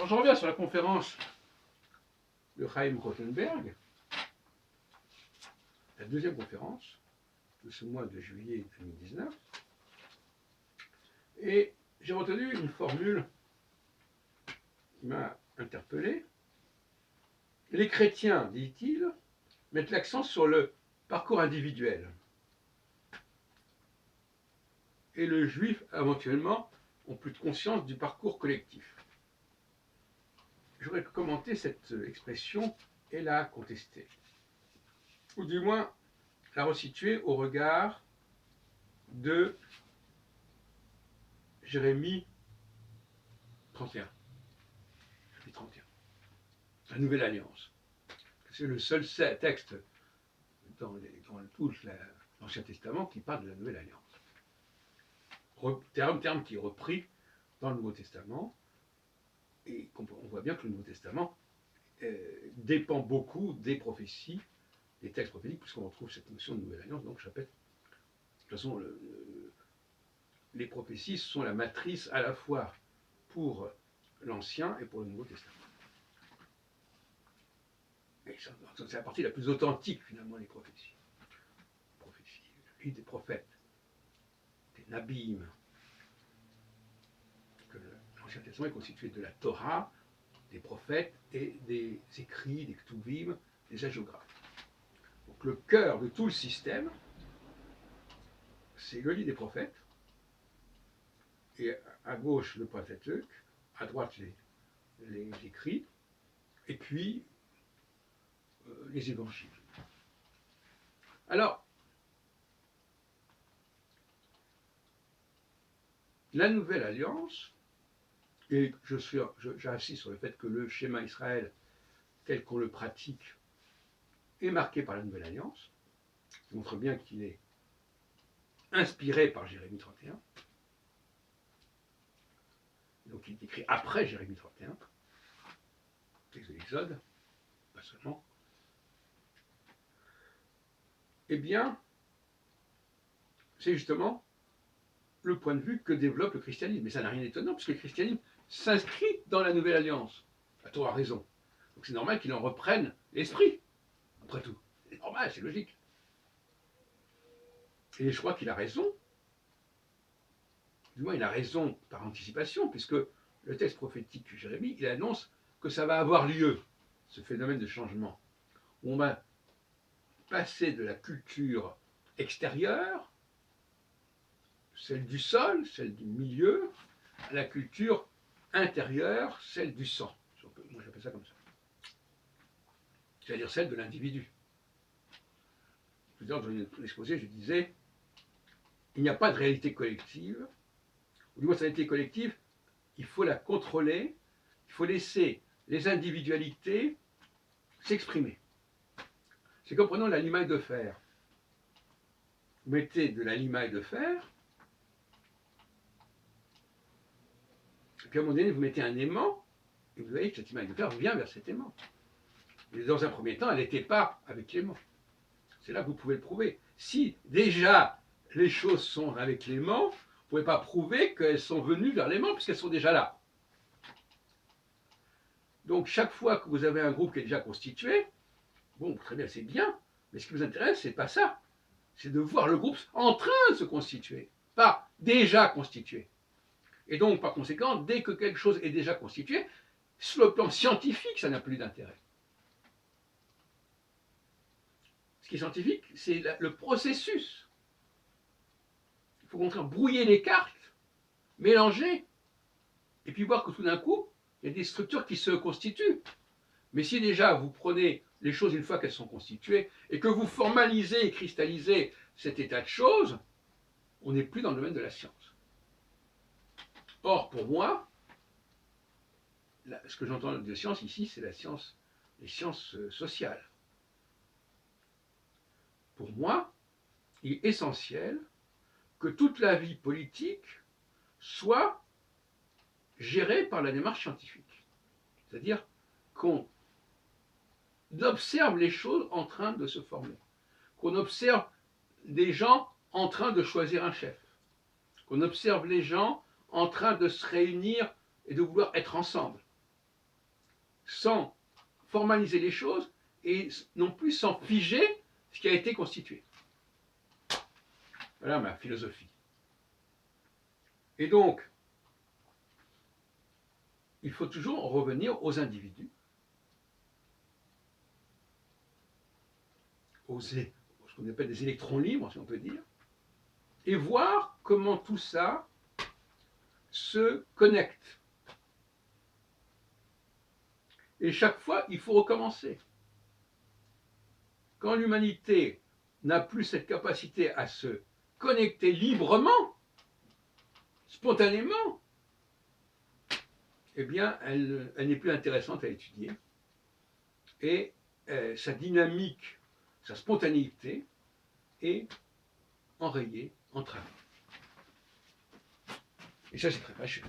Alors je reviens sur la conférence de Chaim Rothenberg, la deuxième conférence de ce mois de juillet 2019, et j'ai retenu une formule qui m'a interpellé. Les chrétiens, dit-il, mettent l'accent sur le parcours individuel. Et le juif, éventuellement, ont plus de conscience du parcours collectif. Je voudrais commenter cette expression et la contester. Ou du moins, la resituer au regard de Jérémie 31. Jérémie 31. La Nouvelle Alliance. C'est le seul texte dans tout l'Ancien Testament qui parle de la Nouvelle Alliance. Terme qui est repris dans le Nouveau Testament. Et on voit bien que le Nouveau Testament dépend beaucoup des prophéties, des textes prophétiques, puisqu'on retrouve cette notion de Nouvelle Alliance. Donc, je répète, de toute façon, les prophéties sont la matrice à la fois pour l'Ancien et pour le Nouveau Testament. C'est la partie la plus authentique, finalement, les prophéties. Le livre des prophètes, des Nabim, que l'Ancien Testament est constitué de la Torah, des prophètes et des écrits, des Ktuvim, des hagiographes. Donc le cœur de tout le système, c'est le livre des prophètes, et à gauche le Pentateuque, à droite les écrits, et puis les évangiles. Alors, la Nouvelle Alliance, et j'insiste sur le fait que le schéma Israël, tel qu'on le pratique, est marqué par la Nouvelle Alliance, qui montre bien qu'il est inspiré par Jérémie 31. Donc il est écrit après Jérémie 31, texte de l'Exode, pas seulement. Eh bien, c'est justement le point de vue que développe le christianisme. Mais ça n'a rien d'étonnant, puisque le christianisme s'inscrit dans la Nouvelle Alliance. À tort à raison. Donc c'est normal qu'il en reprenne l'esprit, après tout. C'est normal, c'est logique. Et je crois qu'il a raison. Du moins, il a raison par anticipation, puisque le texte prophétique de Jérémie, il annonce que ça va avoir lieu, ce phénomène de changement. On va passer de la culture extérieure, celle du sol, celle du milieu, à la culture intérieure, celle du sang. Moi j'appelle ça comme ça. C'est-à-dire celle de l'individu. Tout à l'heure, dans l'exposé, je disais, il n'y a pas de réalité collective. Ou du moins, cette réalité collective, il faut la contrôler, il faut laisser les individualités s'exprimer. C'est comme prenons la limaille de fer. Vous mettez de la limaille de fer, et puis à un moment donné, vous mettez un aimant, et vous voyez que cette limaille de fer vient vers cet aimant. Mais dans un premier temps, elle n'était pas avec l'aimant. C'est là que vous pouvez le prouver. Si déjà les choses sont avec l'aimant, vous ne pouvez pas prouver qu'elles sont venues vers l'aimant, puisqu'elles sont déjà là. Donc chaque fois que vous avez un groupe qui est déjà constitué, bon, très bien, c'est bien, mais ce qui vous intéresse, c'est pas ça. C'est de voir le groupe en train de se constituer, pas déjà constitué. Et donc, par conséquent, dès que quelque chose est déjà constitué, sur le plan scientifique, ça n'a plus d'intérêt. Ce qui est scientifique, c'est le processus. Il faut contraire brouiller les cartes, mélanger, et puis voir que tout d'un coup, il y a des structures qui se constituent. Mais si déjà vous prenez les choses une fois qu'elles sont constituées, et que vous formalisez et cristallisez cet état de choses, on n'est plus dans le domaine de la science. Or, pour moi, ce que j'entends de science ici, c'est les sciences sociales. Pour moi, il est essentiel que toute la vie politique soit gérée par la démarche scientifique. C'est-à-dire qu'on observe les choses en train de se former, qu'on observe des gens en train de choisir un chef, qu'on observe les gens en train de se réunir et de vouloir être ensemble. sans formaliser les choses et non plus sans figer ce qui a été constitué. Voilà ma philosophie. Et donc, il faut toujours revenir aux individus, ce qu'on appelle des électrons libres, si on peut dire, et voir comment tout ça se connecte. Et chaque fois, il faut recommencer. Quand l'humanité n'a plus cette capacité à se connecter librement, spontanément, eh bien, elle n'est plus intéressante à étudier. Et sa dynamique, sa spontanéité est enrayée, entravée. Et ça, c'est très fâcheux.